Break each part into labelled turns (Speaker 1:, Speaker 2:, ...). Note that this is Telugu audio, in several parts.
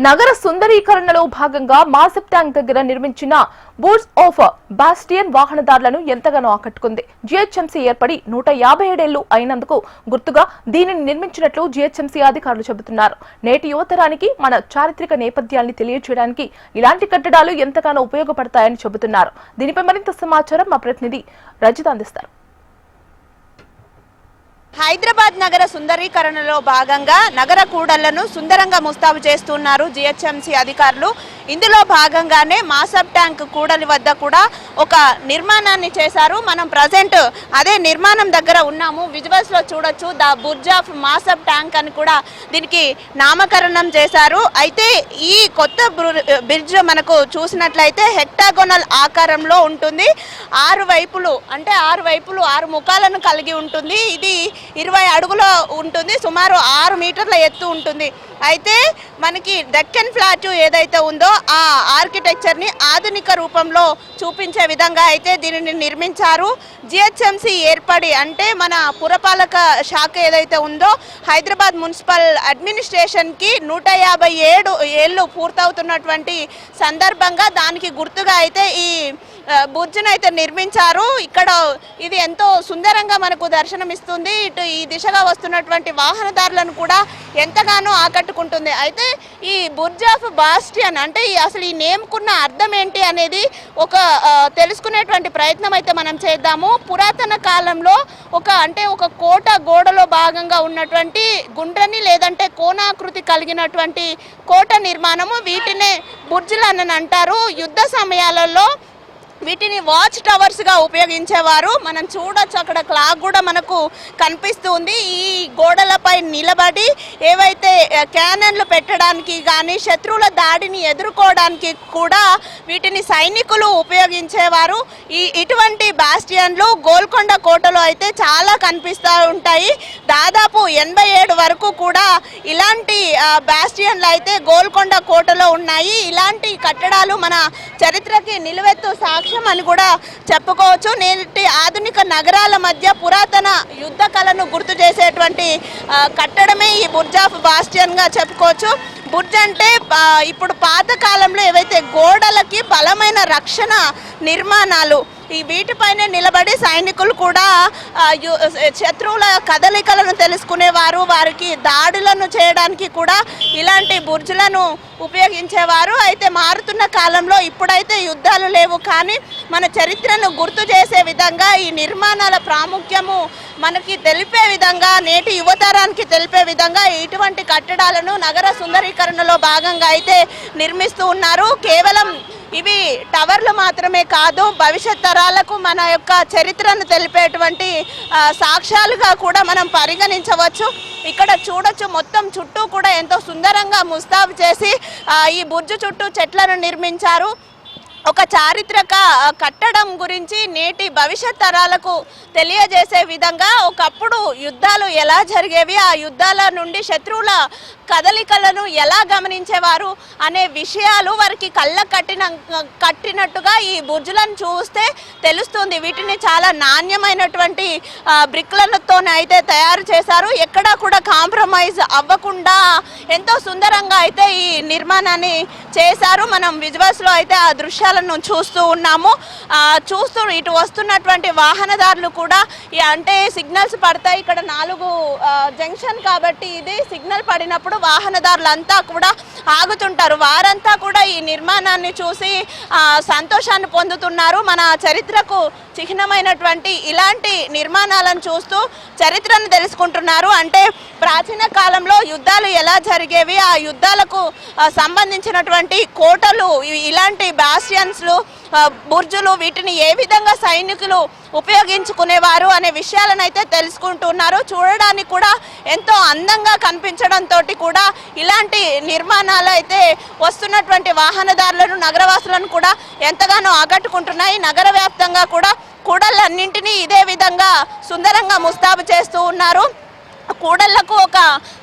Speaker 1: నగర సుందరీకరణలో భాగంగా మాసప్ ట్యాంక్ దగ్గర నిర్మించిన బూట్స్ ఆఫ్ బాస్టియన్ వాహనదారులను ఎంతగానో ఆకట్టుకుంది. జీహెచ్ఎంసీ ఏర్పడి 157 ఏళ్లు అయినందుకు గుర్తుగా దీనిని నిర్మించినట్లు జీహెచ్ఎంసీ అధికారులు చెబుతున్నారు. నేటి యువతరానికి మన చారిత్రక నేపథ్యాన్ని తెలియజేయడానికి ఇలాంటి కట్టడాలు ఎంతగానో ఉపయోగపడతాయని చెబుతున్నారు. దీనిపై మరింత సమాచారం మా ప్రతినిధి రజిత అందిస్తారు.
Speaker 2: హైదరాబాద్ నగర సుందరీకరణలో భాగంగా నగర కూడళ్లను సుందరంగా ముస్తాబు చేస్తున్నారు జీహెచ్ఎంసీ అధికారులు. ఇందులో భాగంగానే మాసప్ ట్యాంక్ కూడలి వద్ద కూడా ఒక నిర్మాణాన్ని చేశారు. మనం ప్రజెంట్ అదే నిర్మాణం దగ్గర ఉన్నాము. విజువల్స్ లో చూడొచ్చు, ద బుర్జ్ ఆఫ్ మాసప్ ట్యాంక్ అని కూడా దీనికి నామకరణం చేశారు. అయితే ఈ కొత్త బ్రిడ్జ్ మనకు చూసినట్లయితే హెక్టాగోనల్ ఆకారంలో ఉంటుంది. 6 వైపులు అంటే 6 ముఖాలను కలిగి ఉంటుంది. ఇది 20 అడుగుల ఉంటుంది, సుమారు 6 మీటర్ల ఎత్తు ఉంటుంది. అయితే మనకి డెక్కన్ ఫ్లాట్ ఏదైతే ఉందో ఆ ఆర్కిటెక్చర్ని ఆధునిక రూపంలో చూపించే విధంగా అయితే దీనిని నిర్మించారు. జిహెచ్ఎంసీ ఏర్పడి అంటే మన పురపాలక శాఖ ఏదైతే ఉందో హైదరాబాద్ మున్సిపల్ అడ్మినిస్ట్రేషన్కి 157 ఏళ్ళు పూర్తవుతున్నటువంటి సందర్భంగా దానికి గుర్తుగా అయితే ఈ బుర్జ్ను అయితే నిర్మించారు. ఇక్కడ ఇది ఎంతో సుందరంగా మనకు దర్శనమిస్తుంది. ఇటు ఈ దిశగా వస్తున్నటువంటి వాహనదారులను కూడా ఎంతగానో ఆకట్టుకుంటుంది. అయితే ఈ బుర్జ్ ఆఫ్ బాస్టియన్ అంటే అసలు ఈ నేమ్కున్న అర్థం ఏంటి అనేది ఒక తెలుసుకునేటువంటి ప్రయత్నం అయితే మనం చేద్దాము. పురాతన కాలంలో ఒక కోట గోడలో భాగంగా ఉన్నటువంటి గుండ్రని లేదంటే కోణాకృతి కలిగినటువంటి కోట నిర్మాణము, వీటినే బుర్జ్లు అని అంటారు. యుద్ధ సమయాలలో వీటిని వాచ్ టవర్స్ గా ఉపయోగించేవారు. మనం చూడొచ్చు, అక్కడ క్లాక్ కూడా మనకు కనిపిస్తుంది. ఈ గోడలపై నిలబడి ఏవైతే క్యానన్లు పెట్టడానికి కానీ శత్రువుల దాడిని ఎదుర్కోవడానికి కూడా వీటిని సైనికులు ఉపయోగించేవారు. ఇటువంటి బాస్టియన్లు గోల్కొండ కోటలో అయితే చాలా కనిపిస్తూ ఉంటాయి. దాదాపు 87 వరకు కూడా ఇలాంటి బాస్టియన్లు అయితే గోల్కొండ కోటలో ఉన్నాయి. ఇలాంటి కట్టడాలు మన చరిత్రకి నిలువెత్తు సాక్ష్యం అని కూడా చెప్పుకోవచ్చు. నేటి ఆధునిక నగరాల మధ్య పురాతన యుద్ధ కళను గుర్తు చేసేటువంటి కట్టడమే ఈ బుర్జ్ ఆఫ్ బాస్టియన్ గా చెప్పుకోవచ్చు. బుర్జ్ అంటే ఇప్పుడు పాత కాలంలో ఏవైతే గోడలకి బలమైన రక్షణ నిర్మాణాలు, ఈ వీటిపైనే నిలబడి సైనికులు కూడా శత్రువుల కదలికలను తెలుసుకునేవారు. వారికి దాడులను చేయడానికి కూడా ఇలాంటి బుర్జ్లను ఉపయోగించేవారు. అయితే మారుతున్న కాలంలో ఇప్పుడైతే యుద్ధాలు లేవు, కానీ మన చరిత్రను గుర్తు చేసే విధంగా ఈ నిర్మాణాల ప్రాముఖ్యము మనకి తెలిపే విధంగా, నేటి యువతరానికి తెలిపే విధంగా ఇటువంటి కట్టడాలను నగర సుందరీకరణలో భాగంగా అయితే నిర్మిస్తూ ఉన్నారు. కేవలం ఇవి టవర్లు మాత్రమే కాదు, భవిష్యత్ తరాలకు మన యొక్క చరిత్రను తెలిపేటువంటి సాక్ష్యాలుగా కూడా మనం పరిగణించవచ్చు. ఇక్కడ చూడొచ్చు, మొత్తం చుట్టూ కూడా ఎంతో సుందరంగా ముస్తాబు చేసి ఈ బుర్జ్ చుట్టూ చెట్లను నిర్మించారు. ఒక చారిత్రక కట్టడం గురించి నేటి భవిష్యత్ తరాలకు తెలియజేసే విధంగా ఒకప్పుడు యుద్ధాలు ఎలా జరిగేవి, ఆ యుద్ధాల నుండి శత్రువుల కదలికలను ఎలా గమనించేవారు అనే విషయాలు వారికి కళ్ళ కట్టినట్టుగా ఈ బుర్జ్లను చూస్తే తెలుస్తుంది. వీటిని చాలా నాణ్యమైనటువంటి బ్రిక్లతో అయితే తయారు చేశారు. ఎక్కడా కూడా కాంప్రమైజ్ అవ్వకుండా ఎంతో సుందరంగా అయితే ఈ నిర్మాణాన్ని చేశారు. మనం విజువల్స్లో అయితే ఆ దృశ్యాలను చూస్తూ ఉన్నాము. ఇటు వస్తున్నటువంటి వాహనదారులు కూడా అంటే సిగ్నల్స్ పడతాయి. ఇక్కడ 4 జంక్షన్ కాబట్టి ఇది సిగ్నల్ పడినప్పుడు వాహనదారులంతా కూడా ఆగుతుంటారు. వారంతా కూడా ఈ నిర్మాణాన్ని చూసి సంతోషాన్ని పొందుతున్నారు. మన చరిత్రకు చిహ్నమైనటువంటి ఇలాంటి నిర్మాణాలను చూస్తూ చరిత్రను తెలుసుకుంటున్నారు. అంటే ప్రాచీన కాలంలో యుద్ధాలు ఎలా జరిగేవి, ఆ యుద్ధాలకు సంబంధించినటువంటి కోటలు, ఇలాంటి బాస్టియన్స్లు, బుర్జులు, వీటిని ఏ విధంగా సైనికులు ఉపయోగించుకునేవారు అనే విషయాలను అయితే తెలుసుకుంటున్నారు. చూడడానికి కూడా ఎంతో అందంగా కనిపించడంతో కూడా ఇలాంటి నిర్మాణాలు అయితే వస్తున్నటువంటి వాహనదారులను, నగరవాసులను కూడా ఎంతగానో ఆకట్టుకుంటున్నాయి. నగర వ్యాప్తంగా కూడా కూడళ్ళన్నింటినీ ఇదే విధంగా సుందరంగా ముస్తాబు చేస్తూ ఉన్నారు. కూడళ్లకు ఒక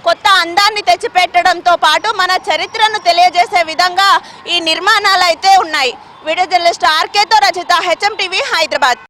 Speaker 2: కొత్త అందాన్ని తెచ్చిపెట్టడంతో పాటు మన చరిత్రను తెలియజేసే విధంగా ఈ నిర్మాణాలు అయితే ఉన్నాయి. వీడియో జర్నలిస్ట్ ఆర్కేతో రజిత, హెచ్ఎం టీవీ, హైదరాబాద్.